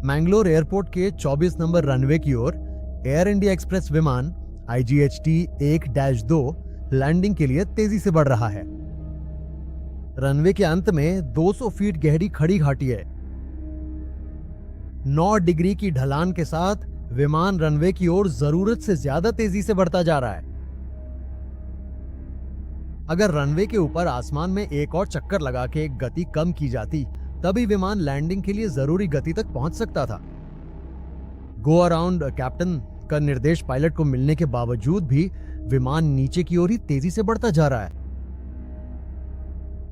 Mangalore airport के 24 number runway की ओर air India express विमान IGHT 1-2 लैंडिंग के लिए तेजी से बढ़ रहा है। रनवे के अंत में 200 फीट गहरी खड़ी घाटी है। 9 डिग्री की ढलान के साथ विमान रनवे की ओर जरूरत से ज्यादा तेजी से बढ़ता जा रहा है। अगर रनवे के ऊपर आसमान में एक और चक्कर लगा के गति कम की जाती तभी विमान लैंडिंग के लिए जरूरी गति तक पहुंच सकता था। गो अराउंड कैप्टन का निर्देश पायलट को मिलने के बावजूद भी विमान नीचे की ओर ही तेजी से बढ़ता जा रहा है।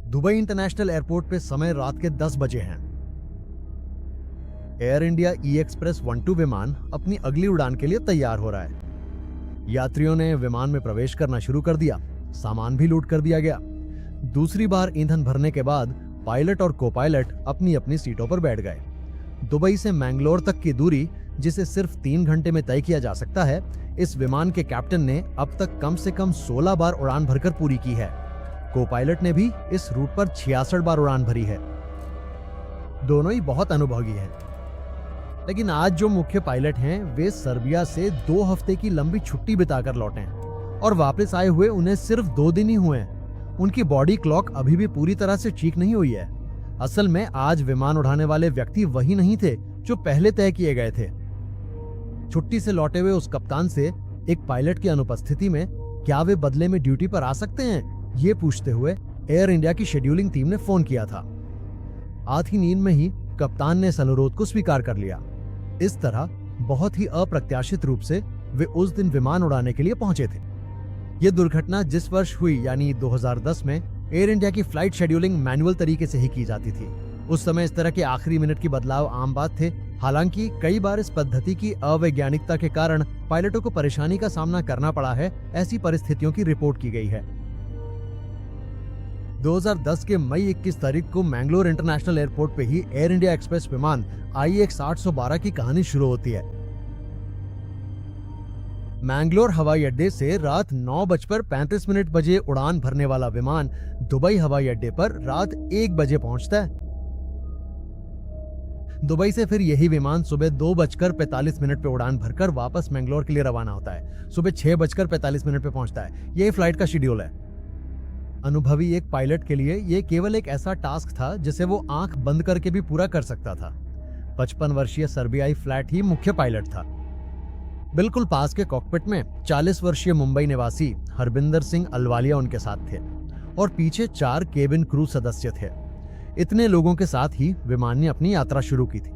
दुबई इंटरनेशनल एयरपोर्ट पे समय रात के 10 बजे हैं। एयर इंडिया एक्सप्रेस 12 विमान अपनी अगली उड़ान के लिए तैयार हो रहा है। यात्रियों ने विमान में प्रवेश करना शुरू कर दिया, सामान भी लूट कर दिया गया। दूसरी बार ईंधन भरने के बाद पायलट और को पायलट अपनी अपनी सीटों पर बैठ गए। दुबई से मैंगलोर तक की दूरी जिसे सिर्फ 3 घंटे में तय किया जा सकता है, इस विमान के कैप्टन ने अब तक कम से कम 16 बार उड़ान भरकर पूरी की है। को पायलट ने भी इस रूट पर 66 बार उड़ान भरी है। दोनों ही बहुत अनुभवी हैं। लेकिन आज जो मुख्य पायलट हैं वे सर्बिया से 2 हफ्ते की लंबी छुट्टी बिताकर लौटे हैं और वापस आए हुए उन्हें सिर्फ 2 दिन ही हुए हैं। उनकी बॉडी क्लॉक अभी भी पूरी तरह से ठीक नहीं हुई है। असल में आज विमान उड़ाने वाले व्यक्ति वही नहीं थे जो पहले तय किए गए थे। छुट्टी से लौटे हुए उस कप्तान से एक पायलट की अनुपस्थिति में क्या वे बदले में ड्यूटी पर आ सकते हैं, ये पूछते हुए एयर इंडिया की शेड्यूलिंग टीम ने फोन किया था। आधी नींद में ही कप्तान ने इस अनुरोध को स्वीकार कर लिया। इस तरह बहुत ही अप्रत्याशित रूप से वे उस दिन विमान उड़ाने के लिए पहुंचे थे। यह दुर्घटना जिस वर्ष हुई यानी 2010 में एयर इंडिया की फ्लाइट शेड्यूलिंग मैनुअल तरीके से ही की जाती थी। उस समय इस तरह के आखिरी मिनट की बदलाव आम बात थे। हालांकि कई बार इस पद्धति की अवैज्ञानिकता के कारण पायलटों को परेशानी का सामना करना पड़ा है। ऐसी परिस्थितियों की रिपोर्ट की गई है। 2010 के मई 21 तारीख को मैंगलोर इंटरनेशनल एयरपोर्ट पे ही एयर इंडिया एक्सप्रेस विमान IX 812 की कहानी शुरू होती है। मैंगलोर हवाई अड्डे से रात 9:35 बजे उड़ान भरने वाला विमान दुबई हवाई अड्डे पर रात 1 बजे पहुंचता है। दुबई से फिर यही विमान सुबह 2:45 पे उड़ान भरकर वापस मैंगलोर के लिए रवाना होता है। सुबह 6:45 पे पहुंचता है। यही फ्लाइट का शेड्यूल है। अनुभवी एक पायलट के लिए यह केवल एक ऐसा टास्क था जिसे वो आंख बंद करके भी पूरा कर सकता था। 55 वर्षीय सर्बियाई फ्लैट ही मुख्य पायलट था। बिल्कुल पास के कॉकपिट में 40 वर्षीय मुंबई निवासी हरबिंदर सिंह अहलूवालिया उनके साथ थे और पीछे 4 केबिन क्रू सदस्य थे। इतने लोगों के साथ ही विमान ने अपनी यात्रा शुरू की थी।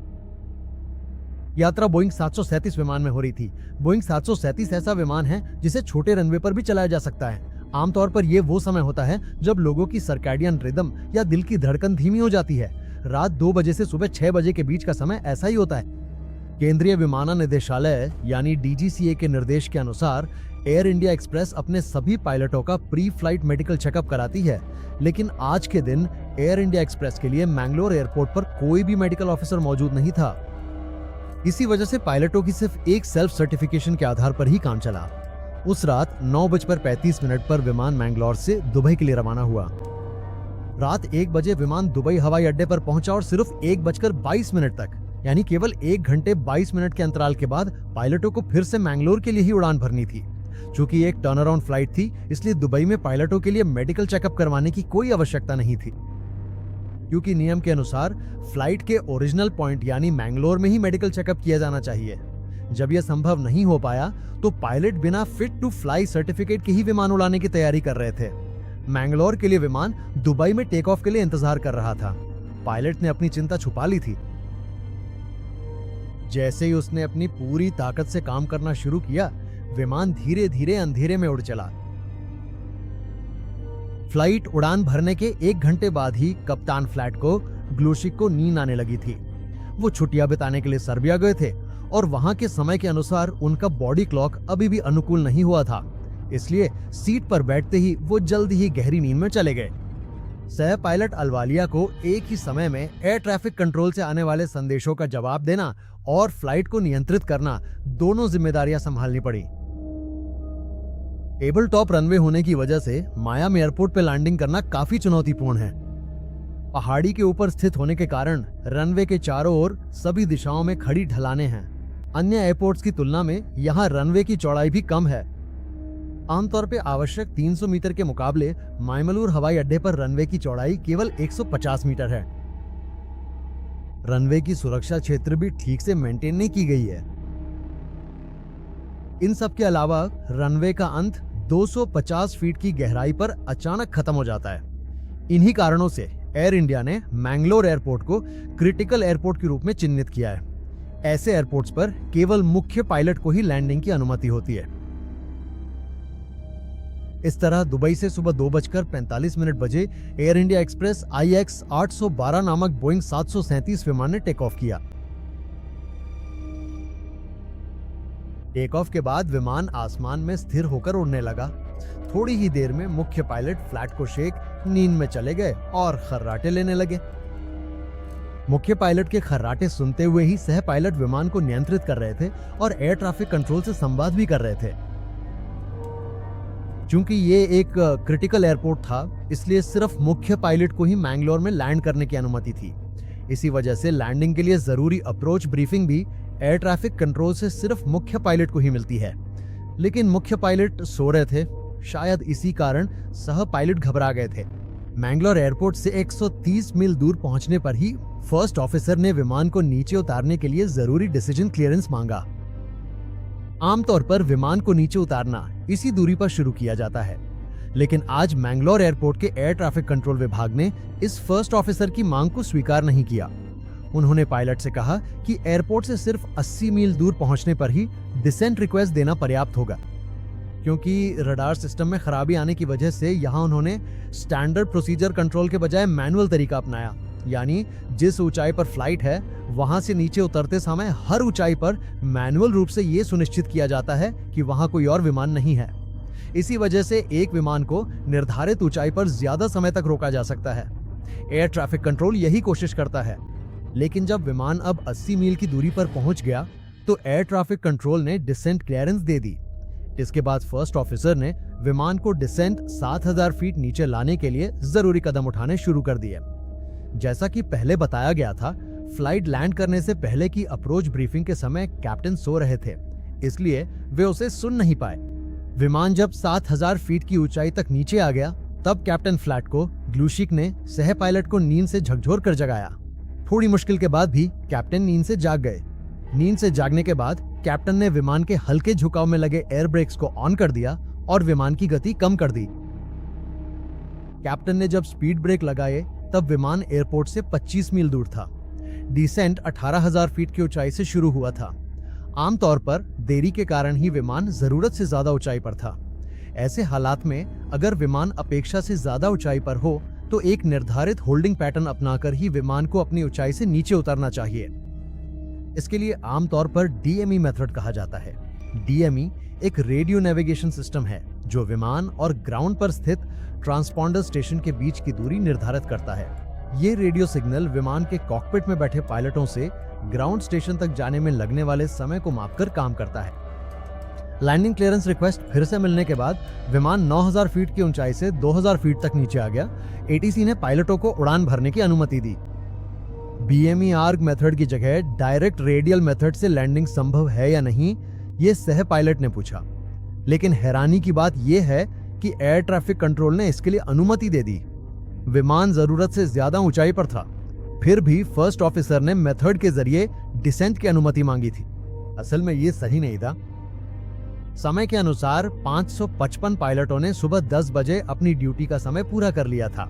यात्रा बोइंग 737 विमान में हो रही थी। बोइंग 737 ऐसा विमान है जिसे छोटे रनवे पर भी चलाया जा सकता है। आमतौर पर यह वो समय होता है जब लोगों की सर्कैडियन रिदम या दिल की धड़कन धीमी हो जाती है। रात 2 बजे से सुबह 6 बजे के बीच का समय ऐसा ही होता है। केंद्रीय विमानन निदेशालय यानी DGCA के निर्देश के अनुसार एयर इंडिया एक्सप्रेस अपने सभी पायलटों का प्री फ्लाइट मेडिकल चेकअप कराती है। लेकिन आज के दिन एयर इंडिया एक्सप्रेस के लिए मैंगलोर एयरपोर्ट पर कोई भी मेडिकल ऑफिसर मौजूद नहीं था। इसी वजह से पायलटों की सिर्फ एक सेल्फ सर्टिफिकेशन के आधार पर ही काम चला। उस रात 9:35 पर विमान मैंगलोर से दुबई के लिए रवाना हुआ। रात 1 बजे विमान दुबई हवाई अड्डे पर पहुंचा और सिर्फ 1:22 तक यानी केवल 1 घंटे 22 मिनट के अंतराल के बाद पायलटों को फिर से मैंगलोर के लिए ही उड़ान भरनी थी। चूंकि एक टर्न अराउंड फ्लाइट थी, इसलिए दुबई में पायलटों के लिए मेडिकल चेकअप करवाने की कोई आवश्यकता नहीं थी, क्योंकि नियम के अनुसार फ्लाइट के ओरिजिनल पॉइंट यानी मैंगलोर में ही मेडिकल चेकअप किया जाना चाहिए। जब यह संभव नहीं हो पाया तो पायलट बिना फिट टू फ्लाई सर्टिफिकेट के ही विमान उड़ाने की तैयारी कर रहे थे। मैंगलोर के लिए विमान दुबई में टेक ऑफ के लिए इंतजार कर रहा था। पायलट ने अपनी चिंता छुपा ली थी। जैसे ही उसने अपनी पूरी ताकत से काम करना शुरू किया, विमान धीरे धीरे अंधेरे में उड़ चला। फ्लाइट उड़ान भरने के 1 घंटे बाद ही कप्तान फ्लैट को ग्लूशिक को नींद आने लगी थी। वो छुट्टियां बिताने के लिए सर्बिया गए थे और वहां के समय के अनुसार उनका बॉडी क्लॉक अभी भी अनुकूल नहीं हुआ था, इसलिए सीट पर बैठते ही वो जल्दी ही गहरी नींद में चले गए। सह पायलट अहलूवालिया को एक ही समय में एयर ट्रैफिक कंट्रोल से आने वाले संदेशों का जवाब देना और फ्लाइट को नियंत्रित करना दोनों जिम्मेदारियां संभालनी पड़ी। टेबल टॉप रनवे होने की वजह से मायामी एयरपोर्ट पे लैंडिंग करना काफी चुनौतीपूर्ण है। पहाड़ी के ऊपर स्थित होने के कारण रनवे के चारों ओर सभी दिशाओं में खड़ी ढलानें हैं। अन्य एयरपोर्ट्स की तुलना में यहाँ रनवे की चौड़ाई भी कम है। आमतौर पर आवश्यक 300 मीटर के मुकाबले मायमलूर हवाई अड्डे पर रनवे की चौड़ाई केवल 150 मीटर है। रनवे की सुरक्षा क्षेत्र भी ठीक से मेंटेन नहीं की गई है। इन सब के अलावा रनवे का अंत 250 फीट की गहराई पर अचानक खत्म हो जाता है। इन्हीं कारणों से एयर इंडिया ने मैंगलोर एयरपोर्ट को क्रिटिकल एयरपोर्ट के रूप में चिन्हित किया है। ऐसे एयरपोर्ट्स पर केवल मुख्य पायलट को ही लैंडिंग की अनुमति होती है। इस तरह दुबई से सुबह 2:45 बजे एयर इंडिया एक्सप्रेस IX 812 नामक बोइंग 737 विमान ने टेक ऑफ किया। टेक ऑफ के बाद विमान आसमान में स्थिर होकर उड़ने लगा। थोड़ी ही देर में मुख्य पायलट फ्लैट को शेख नींद में चले गए और खर्राटे लेने लगे। मुख्य पायलट के खर्राटे सुनते हुए ही सह पायलट विमान को नियंत्रित कर रहे थे और एयर ट्रैफिक कंट्रोल से संवाद भी कर रहे थे। चूंकि ये एक क्रिटिकल एयरपोर्ट था, इसलिए सिर्फ मुख्य पायलट को ही मैंगलोर में लैंड करने की अनुमति थी। इसी वजह से लैंडिंग के लिए जरूरी अप्रोच ब्रीफिंग भी एयर ट्रैफिक कंट्रोल से सिर्फ मुख्य पायलट को ही मिलती है। लेकिन मुख्य पायलट सो रहे थे। शायद इसी कारण सह पायलट घबरा गए थे। मैंगलोर एयरपोर्ट से 130 मील दूर पहुंचने पर ही फर्स्ट ऑफिसर ने विमान को नीचे उतारने के लिए जरूरी डिसीजन क्लियरेंस मांगा। आमतौर पर विमान को नीचे उतारना इसी दूरी पर शुरू किया जाता है, लेकिन आज मैंगलोर एयरपोर्ट के एयर ट्रैफिक कंट्रोल विभाग ने इस फर्स्ट ऑफिसर की मांग को स्वीकार नहीं किया। उन्होंने पायलट से कहा कि एयरपोर्ट से सिर्फ 80 मील दूर पहुंचने पर ही डिसेंट रिक्वेस्ट देना पर्याप्त होगा। क्योंकि रडार सिस्टम में खराबी आने की वजह से यहां उन्होंने स्टैंडर्ड प्रोसीजर कंट्रोल के बजाय मैनुअल तरीका अपनाया, यानी जिस ऊंचाई पर फ्लाइट है वहां से नीचे उतरते समय हर ऊंचाई पर मैनुअल रूप से यह सुनिश्चित किया जाता है कि वहां कोई और विमान नहीं है। इसी वजह से एक विमान को निर्धारित ऊंचाई पर ज्यादा समय तक रोका जा सकता है। एयर ट्रैफिक कंट्रोल यही कोशिश करता है। लेकिन जब विमान अब 80 मील की दूरी पर पहुंच गया तो एयर ट्रैफिक कंट्रोल ने डिसेंट क्लियरेंस दे दी। इसके बाद फर्स्ट ऑफिसर ने विमान को डिसेंट 7000 फीट नीचे लाने के लिए जरूरी कदम उठाने शुरू कर दिए। जैसा कि पहले बताया गया था, फ्लाइट लैंड करने से पहले की अप्रोच ब्रीफिंग के समय कैप्टन सो रहे थे, इसलिए वे उसे सुन नहीं पाए। विमान जब 7000 फीट की ऊंचाई तक नीचे आ गया, तब कैप्टन फ्लैट को ग्लूशिक ने सह पायलट को नींद से झकझोर कर जगाया। थोड़ी मुश्किल के बाद भी कैप्टन नींद से जाग गए। नींद से जागने के बाद कैप्टन ने विमान के हल्के झुकाव में लगे एयर ब्रेक्स को ऑन कर दिया और विमान की गति कम कर दी। कैप्टन ने जब स्पीड ब्रेक लगाए तब विमान एयरपोर्ट से 25 मील दूर था। डिसेंट 18000 फीट की ऊंचाई से शुरू हुआ था। आमतौर पर देरी के कारण ही विमान जरूरत से ज्यादा ऊंचाई पर था। ऐसे हालात में अगर विमान अपेक्षा से ज्यादा ऊंचाई पर हो तो एक निर्धारित होल्डिंग पैटर्न अपनाकर ही विमान को अपनी ऊंचाई से नीचे उतारना चाहिए। इसके लिए आमतौर पर DME मेथड कहा जाता है। DME एक रेडियो नेविगेशन सिस्टम है जो विमान और ग्राउंड पर स्थित ट्रांसपॉन्डर स्टेशन के बीच की दूरी निर्धारित करता है। ये रेडियो सिग्नल विमान के कॉकपिट में बैठे पायलटों से ग्राउंड स्टेशन तक जाने में लगने वाले समय को मापकर काम करता है। लैंडिंग क्लियरेंस रिक्वेस्ट फिर से मिलने के बाद विमान 9000 फीट की ऊंचाई से 2000 फीट तक नीचे आ गया। ATC ने पायलटों को उड़ान भरने की अनुमति दी। BME आर्ग मेथड की जगह डायरेक्ट रेडियल मेथड से लैंडिंग संभव है या नहीं, ये सह पायलट ने पूछा। लेकिन हैरानी की बात यह है कि एयर ट्रैफिक कंट्रोल ने इसके लिए अनुमति दे दी। विमान जरूरत से ज्यादा ऊंचाई पर था, फिर भी फर्स्ट ऑफिसर ने मेथड के जरिए डिसेंट की अनुमति मांगी थी। असल में ये सही नहीं था। समय के अनुसार 555 पायलटों ने सुबह 10 बजे अपनी ड्यूटी का समय पूरा कर लिया था।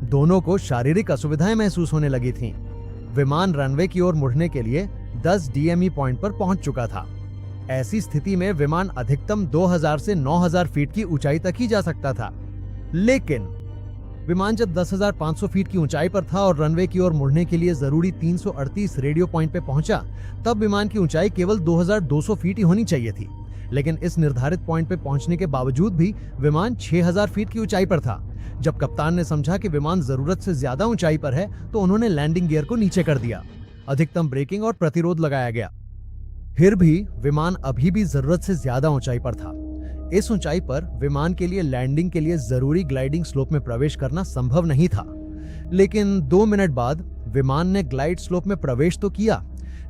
दोनों को शारीरिक असुविधाएं महसूस होने लगी थीं। विमान रनवे की ओर मुड़ने के लिए 10 DME पॉइंट पर पहुंच चुका था। ऐसी स्थिति में विमान अधिकतम 2000 से 9000 फीट की ऊंचाई तक ही जा सकता था। लेकिन विमान जब 10,500 फीट की ऊंचाई पर था और रनवे की ओर मुड़ने के लिए जरूरी 338 रेडियो पॉइंट पे पहुंचा, तब विमान की ऊंचाई केवल 2200 फीट ही होनी चाहिए थी। लेकिन इस निर्धारित पॉइंट पे पहुंचने के बावजूद भी विमान 6000 फीट की ऊंचाई पर था। जब कप्तान ने समझा कि विमान जरूरत से ज्यादा ऊंचाई पर है तो उन्होंने लैंडिंग गियर को नीचे कर दिया। अधिकतम ब्रेकिंग और प्रतिरोध लगाया गया। फिर भी विमान अभी भी जरूरत से ज्यादा ऊंचाई पर था। इस ऊंचाई पर विमान के लिए लैंडिंग के लिए जरूरी ग्लाइडिंग स्लोप में प्रवेश करना संभव नहीं था। लेकिन 2 मिनट बाद विमान ने ग्लाइड स्लोप में प्रवेश तो किया,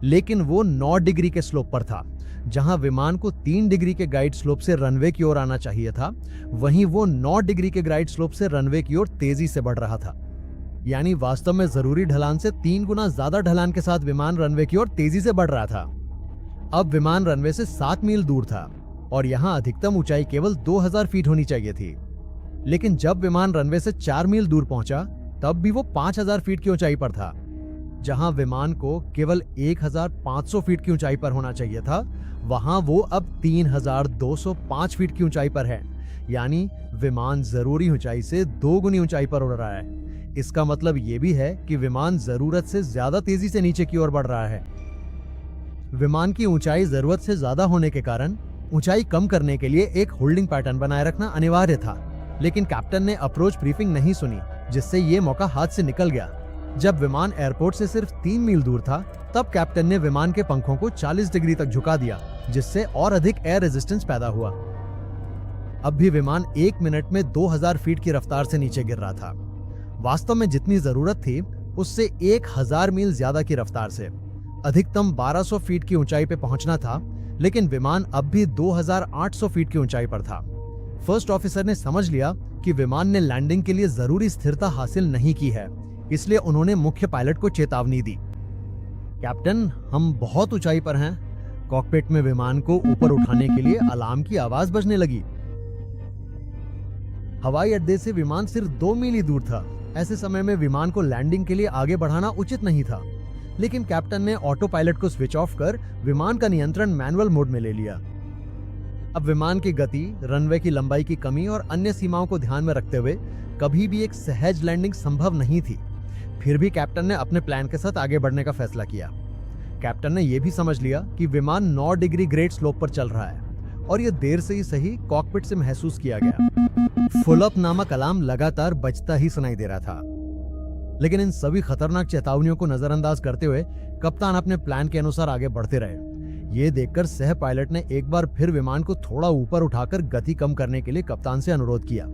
लेकिन वो 9 डिग्री के स्लोप पर था। जहां विमान को 3 डिग्री के गाइड स्लोप से रनवे की ओर आना चाहिए था, वहीं वो 9 डिग्री के गाइड स्लोप से रनवे की ओर तेजी से बढ़ रहा था। यानी वास्तव में जरूरी ढलान से 3 गुना ज्यादा ढलान के साथ विमान रनवे की ओर तेजी से बढ़ रहा था। अब विमान रनवे से 7 मील दूर था और यहाँ अधिकतम ऊंचाई केवल 2000 फीट होनी चाहिए थी। लेकिन जब विमान रनवे से 4 मील दूर पहुंचा, तब भी वो 5000 फीट की ऊंचाई पर था। जहां विमान को केवल 1500 फीट की ऊंचाई पर होना चाहिए था, वहां वो अब 3205 फीट की ऊंचाई पर है। यानी विमान जरूरी ऊंचाई से 2 गुनी ऊंचाई पर उड़ रहा है। इसका मतलब ये भी है कि विमान जरूरत से ज्यादा तेजी से नीचे की ओर बढ़ रहा है। विमान की ऊंचाई जरूरत से ज्यादा होने के कारण ऊंचाई कम करने के लिए एक होल्डिंग पैटर्न बनाए रखना अनिवार्य था। लेकिन कैप्टन ने अप्रोच ब्रीफिंग नहीं सुनी, जिससे ये मौका हाथ से निकल गया। जब विमान एयरपोर्ट से सिर्फ 3 मील दूर था, तब कैप्टन ने विमान के पंखों को 40 डिग्री तक झुका दिया, जिससे और अधिक एयर रेजिस्टेंस पैदा हुआ। अब भी विमान 1 मिनट में 2000 फीट की रफ्तार से नीचे गिर रहा था। वास्तव में जितनी जरूरत थी, उससे 1000 मील ज्यादा की रफ्तार से अधिकतम 1200 फीट की ऊंचाई पे पहुंचना था, लेकिन विमान अब भी 2800 फीट की ऊंचाई पर था। फर्स्ट ऑफिसर ने समझ लिया कि विमान ने लैंडिंग के लिए जरूरी स्थिरता हासिल नहीं की है, इसलिए उन्होंने मुख्य पायलट को चेतावनी दी। कैप्टन, हम बहुत ऊंचाई पर हैं। कॉकपिट में विमान को ऊपर उठाने के लिए अलार्म की आवाज बजने लगी। हवाई अड्डे से विमान सिर्फ 2 मील ही दूर था। ऐसे समय में विमान को लैंडिंग के लिए आगे बढ़ाना उचित नहीं था। लेकिन कैप्टन ने ऑटो पायलट को स्विच ऑफ कर विमान का नियंत्रण मैनुअल मोड में ले लिया। अब विमान की गति, रनवे की लंबाई की कमी और अन्य सीमाओं को ध्यान में रखते हुए कभी भी एक सहज लैंडिंग संभव नहीं थी। फिर भी कैप्टन ने अपने प्लान के साथ आगे बढ़ने का फैसला किया। कैप्टन ने यह भी समझ लिया कि विमान 9 डिग्री ग्रेड स्लोप पर चल रहा है और यह देर से ही सही कॉकपिट से महसूस किया गया। फुल अप नामक अलार्म लगातार बजता ही सुनाई दे रहा था। लेकिन इन सभी खतरनाक चेतावनियों को नजरअंदाज करते हुए कप्तान अपने प्लान के अनुसार आगे बढ़ते रहे। ये देखकर सह पायलट ने एक बार फिर विमान को थोड़ा ऊपर उठाकर गति कम करने के लिए कप्तान से अनुरोध किया।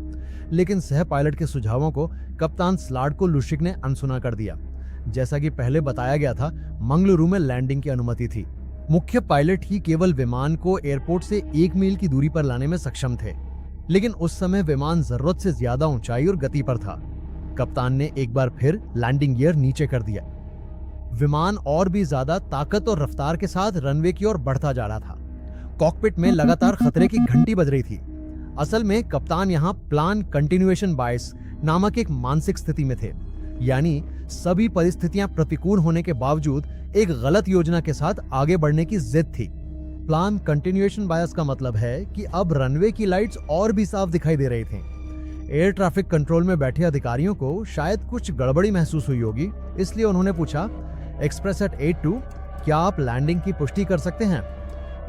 लेकिन सह पायलट के सुझावों को कप्तान स्लाडको लुशिक ने अनसुना कर दिया। जैसा कि पहले बताया गया था, मंगलुरु में लैंडिंग की अनुमति थी। मुख्य पायलट ही केवल विमान को एयरपोर्ट से 1 मील की दूरी पर लाने में सक्षम थे। लेकिन उस समय विमान जरूरत से ज्यादा ऊंचाई और गति पर था। कप्तान ने एक बार फिर लैंडिंग गियर नीचे कर दिया। विमान और भी ज्यादा ताकत और रफ्तार के साथ रनवे की ओर बढ़ता जा रहा था। कॉकपिट में लगातार खतरे की घंटी बज रही थी। असल में कप्तान यहाँ प्लान कंटिन्यूएशन बायस नामक एक मानसिक स्थिति में थे। यानी सभी परिस्थितियां प्रतिकूल होने के बावजूद एक गलत योजना के साथ आगे बढ़ने की जिद थी। प्लान कंटिन्यूएशन बायस का मतलब है कि अब रनवे की लाइट्स और भी साफ दिखाई दे रही थी। एयर ट्रैफिक कंट्रोल में बैठे अधिकारियों को शायद कुछ गड़बड़ी महसूस हुई होगी, इसलिए उन्होंने पूछा, एक्सप्रेस एट 82, क्या आप लैंडिंग की पुष्टि कर सकते हैं?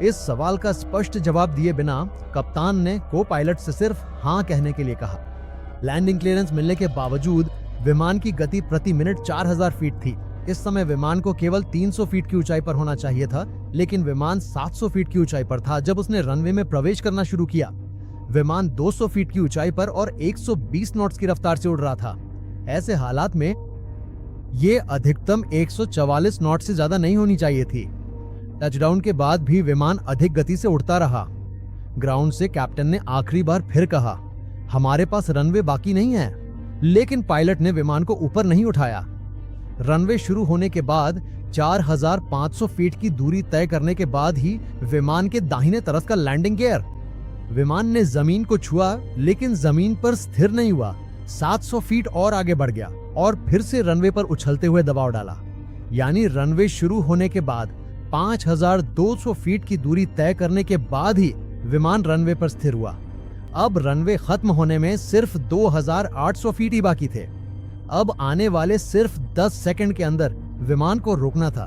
इस सवाल का स्पष्ट जवाब दिए बिना कप्तान ने को पायलट से सिर्फ हाँ कहने के लिए कहा। लैंडिंग क्लियरेंस मिलने के बावजूद विमान की गति प्रति मिनट 4000 फीट थी। इस समय विमान को केवल 300 फीट की ऊंचाई पर होना चाहिए था, लेकिन विमान 700 फीट की ऊंचाई पर था जब उसने रनवे में प्रवेश करना शुरू किया। विमान 200 फीट की ऊंचाई पर और 120 नॉट्स की रफ्तार से उड़ रहा था। ऐसे हालात में ये अधिकतम 144 नॉट से ज्यादा नहीं होनी चाहिए थी। टचडाउन के बाद भी विमान अधिक गति से उड़ता रहा। ग्राउंड से कैप्टन ने आखिरी बार फिर कहा, हमारे पास रनवे बाकी नहीं है। लेकिन पायलट ने विमान को ऊपर नहीं उठाया। रनवे शुरू होने के बाद 4500 फीट की दूरी तय करने के बाद ही विमान के दाहिने तरफ का लैंडिंग गियर। विमान ने जमीन को छुआ, लेकिन जमीन पर स्थिर नहीं हुआ। 700 फीट और आगे बढ़ गया और फिर से रनवे पर उछलते हुए दबाव डाला। यानी रनवे शुरू होने के बाद 5200 फीट की दूरी तय करने के बाद ही विमान रनवे पर स्थिर हुआ। अब रनवे खत्म होने में सिर्फ 2800 फीट ही बाकी थे। अब आने वाले सिर्फ 10 सेकंड के अंदर विमान को रोकना था।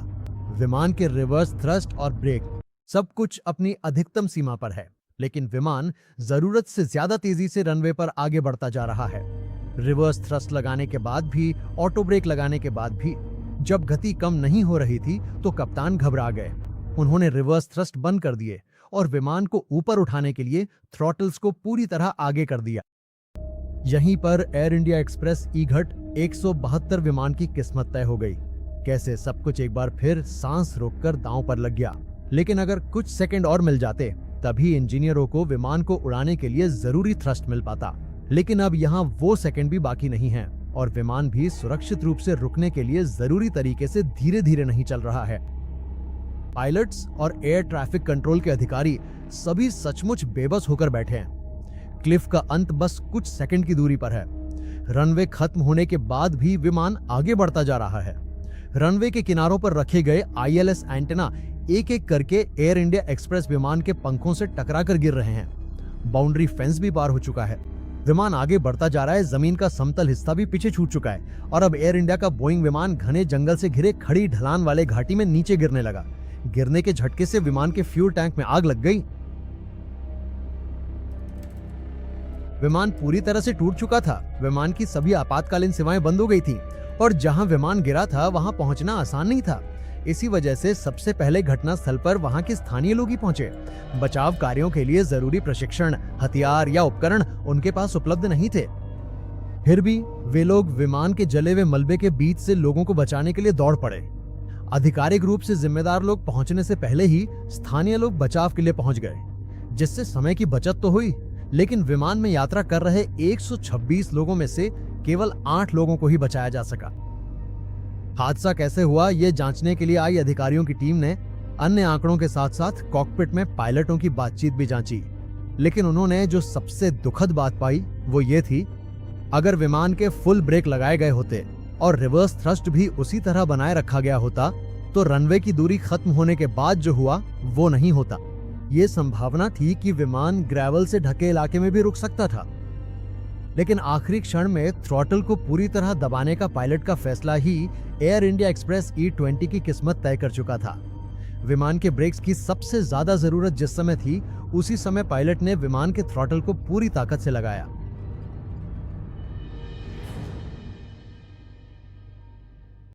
विमान के रिवर्स थ्रस्ट और ब्रेक सब कुछ अपनी अधिकतम सीमा पर है, लेकिन विमान जरूरत से ज्यादा तेजी से रनवे पर आगे बढ़ता जा रहा है। रिवर्स थ्रस्ट लगाने के बाद भी, ऑटो ब्रेक लगाने के बाद भी जब गति कम नहीं हो रही थी तो कप्तान घबरा गए। उन्होंने रिवर्स थ्रस्ट बंद कर दिए और विमान को ऊपर उठाने के लिए थ्रॉटल्स को पूरी तरह आगे कर दिया। यहीं पर एयर इंडिया एक्सप्रेस ईघट 172 विमान की किस्मत तय हो गई। कैसे सब कुछ एक बार फिर सांस रोककर दांव पर लग गया। लेकिन अगर कुछ सेकंड और मिल जाते तभी इंजीनियरों को विमान को उड़ाने के लिए जरूरी थ्रस्ट मिल पाता। लेकिन अब यहाँ वो सेकंड भी बाकी नहीं है और विमान भी सुरक्षित रूप से रुकने के लिए जरूरी तरीके से धीरे धीरे नहीं चल रहा है। पायलट्स और एयर ट्रैफिक कंट्रोल के अधिकारी सभी सचमुच बेबस होकर बैठे हैं। क्लिफ का अंत बस कुछ सेकंड की दूरी पर है। रनवे खत्म होने के बाद भी विमान आगे बढ़ता जा रहा है। रनवे के किनारों पर रखे गए ILS एंटेना एक एक करके एयर इंडिया एक्सप्रेस विमान के पंखों से टकराकर गिर रहे हैं। बाउंड्री फेंस भी पार हो चुका है। विमान आगे बढ़ता जा रहा है। जमीन का समतल हिस्सा भी पीछे छूट चुका है और अब एयर इंडिया का बोइंग विमान घने जंगल से घिरे खड़ी ढलान वाले घाटी में नीचे गिरने लगा। गिरने के झटके से विमान के फ्यूल टैंक में आग लग गई। विमान पूरी तरह से टूट चुका था। विमान की सभी आपातकालीन सेवाएं बंद हो गई थी और जहां विमान गिरा था वहां पहुंचना आसान नहीं था। इसी वजह से सबसे पहले घटनास्थल पर वहां के स्थानीय लोग ही पहुंचे। बचाव कार्यों के लिए जरूरी प्रशिक्षण, हथियार या उपकरण उनके पास उपलब्ध नहीं थे। फिर भी वे लोग विमान के जले हुए मलबे के बीच से लोगों को बचाने के लिए दौड़ पड़े। आधिकारिक रूप से जिम्मेदार लोग पहुंचने से पहले ही स्थानीय लोग बचाव के लिए पहुंच गए, जिससे समय की बचत तो हुई, लेकिन विमान में यात्रा कर रहे 126 लोगों में से केवल 8 लोगों को ही बचाया जा सका। हादसा कैसे हुआ ये जांचने के लिए आई अधिकारियों की टीम ने अन्य आंकड़ों के साथ साथ कॉकपिट में पायलटों की बातचीत भी जांची। लेकिन उन्होंने जो सबसे दुखद बात पाई वो ये थी, अगर विमान के फुल ब्रेक लगाए गए होते और रिवर्स थ्रस्ट भी उसी तरह बनाए रखा गया होता तो रनवे की दूरी खत्म होने के बाद जो हुआ वो नहीं होता। ये संभावना थी कि विमान ग्रेवल से ढके इलाके में भी रुक सकता था। लेकिन आखिरी क्षण में थ्रॉटल को पूरी तरह दबाने का पायलट का फैसला ही एयर इंडिया एक्सप्रेस E-20 की किस्मत तय कर चुका था। विमान के ब्रेक्स की सबसे ज्यादा जरूरत जिस समय थी, उसी समय पायलट ने विमान के थ्रॉटल को पूरी ताकत से लगाया।